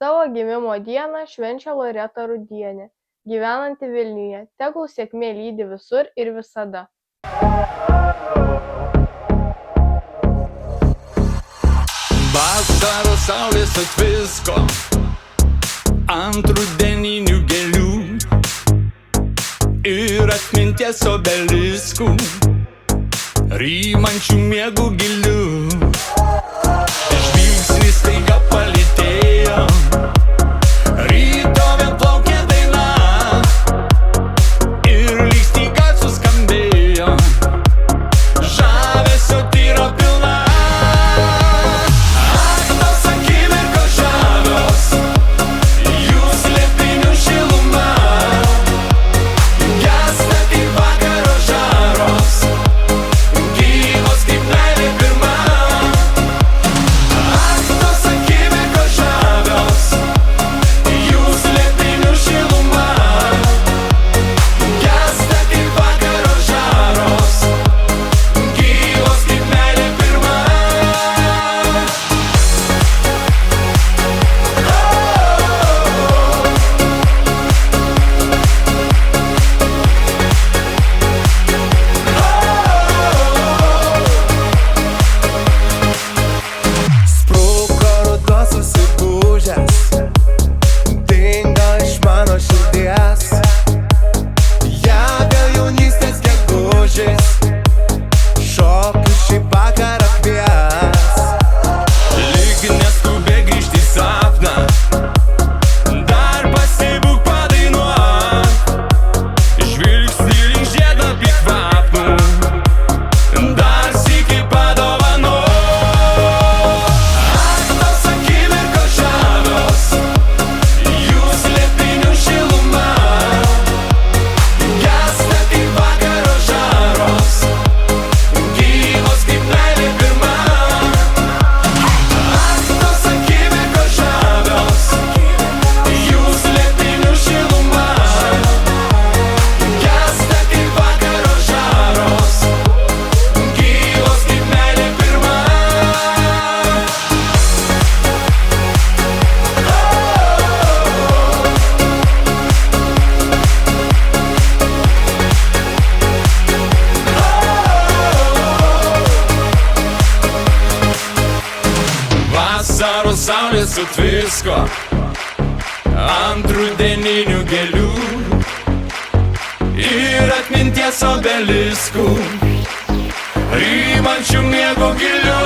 Savo gimimo dieną švenčia Loreta Rudienė, gyvenanti Vilniuje. Tegul sėkmė lydi visur ir visada. Vasaros saulės atvisko ant rudeninių gėlių ir atminties obeliskų, rymančių miegų gilių. Žvilgsnis staiga palytėjo, ryto vėl plaukė daina ir lyg staiga suskambėjo, žavesio tyro pilna. Vasaros saulės atvisko ant rudeninių gėlių ir atminties obeliskų, rymančių miegų gilių.